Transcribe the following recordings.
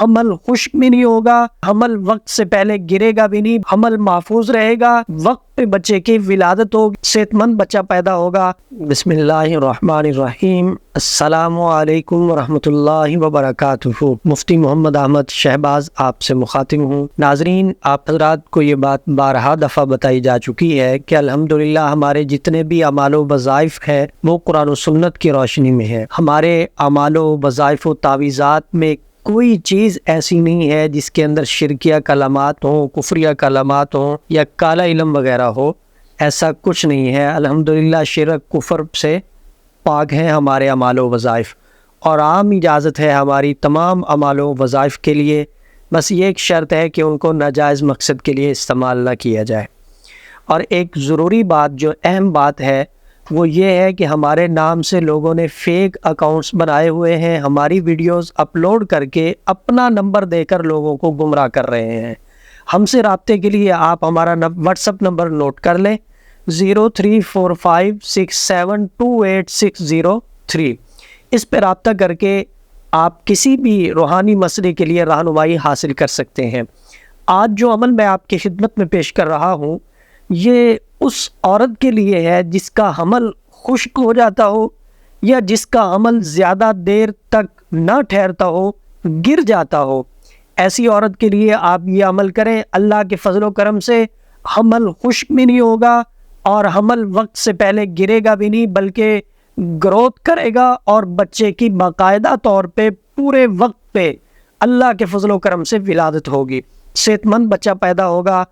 حمل خشک بھی نہیں ہوگا، حمل وقت سے پہلے گرے گا بھی نہیں، حمل محفوظ رہے گا، وقت پہ بچے کی ولادت ہوگی، صحت مند بچہ پیدا ہوگا۔ بسم اللہ الرحمن الرحیم۔ السلام علیکم ورحمۃ اللہ وبرکاتہ۔ مفتی محمد احمد شہباز آپ سے مخاطب ہوں۔ ناظرین، آپ حضرات کو یہ بات بارہا دفعہ بتائی جا چکی ہے کہ الحمدللہ ہمارے جتنے بھی اعمال و وظائف ہیں وہ قرآن و سنت کی روشنی میں ہے۔ ہمارے اعمال و وظائف و تعویذات میں کوئی چیز ایسی نہیں ہے جس کے اندر شرکیہ کلمات ہوں، کفریہ کلمات ہوں یا کالا علم وغیرہ ہو، ایسا کچھ نہیں ہے۔ الحمدللہ شرک کفر سے پاک ہیں ہمارے اعمال و وظائف، اور عام اجازت ہے ہماری تمام اعمال و وظائف کے لیے، بس یہ ایک شرط ہے کہ ان کو ناجائز مقصد کے لیے استعمال نہ کیا جائے۔ اور ایک ضروری بات جو اہم بات ہے وہ یہ ہے کہ ہمارے نام سے لوگوں نے فیک اکاؤنٹس بنائے ہوئے ہیں، ہماری ویڈیوز اپلوڈ کر کے اپنا نمبر دے کر لوگوں کو گمراہ کر رہے ہیں۔ ہم سے رابطے کے لیے آپ ہمارا واٹس ایپ نمبر نوٹ کر لیں، 0345672860 اس پہ رابطہ کر کے آپ کسی بھی روحانی مسئلے کے لیے رہنمائی حاصل کر سکتے ہیں۔ آج جو عمل میں آپ کی خدمت میں پیش کر رہا ہوں یہ اس عورت کے لیے ہے جس کا حمل خشک ہو جاتا ہو یا جس کا حمل زیادہ دیر تک نہ ٹھہرتا ہو، گر جاتا ہو۔ ایسی عورت کے لیے آپ یہ عمل کریں، اللہ کے فضل و کرم سے حمل خشک بھی نہیں ہوگا اور حمل وقت سے پہلے گرے گا بھی نہیں، بلکہ گروتھ کرے گا اور بچے کی باقاعدہ طور پہ پورے وقت پہ اللہ کے فضل و کرم سے ولادت ہوگی، صحت مند بچہ پیدا ہوگا۔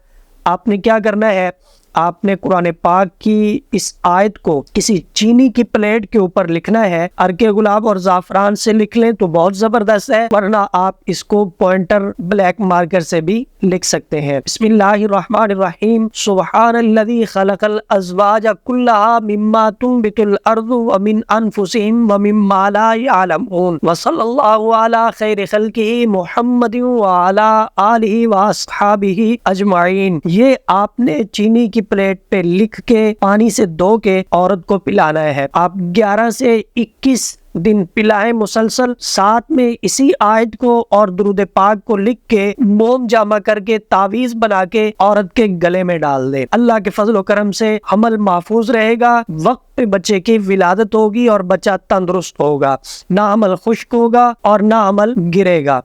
آپ نے کیا کرنا ہے، آپ نے قرآن پاک کی اس آیت کو کسی چینی کی پلیٹ کے اوپر لکھنا ہے، عرق گلاب اور زعفران سے لکھ لیں تو بہت زبردست ہے، ورنہ آپ اس کو پوائنٹر بلیک مارکر سے بھی لکھ سکتے ہیں۔ بسم اللہ الرحمن الرحیم۔ سبحان الذی خلق الازواج کلها مما تنبت الارض ومن انفسهم ومما لا يعلمون وصلی اللہ علی خیر خلقہ محمد وعلی آلہ واصحابہ اجمعین۔ یہ آپ نے چینی کی پلیٹ پہ لکھ کے پانی سے دھو کے عورت کو پلانا ہے۔ آپ 11 سے 21 دن پلائیں مسلسل، ساتھ میں اسی آیت کو اور درود پاک کو لکھ کے موم جامع کر کے تعویذ بنا کے عورت کے گلے میں ڈال دیں۔ اللہ کے فضل و کرم سے حمل محفوظ رہے گا، وقت پہ بچے کی ولادت ہوگی اور بچہ تندرست ہوگا، نہ حمل خشک ہوگا اور نہ حمل گرے گا۔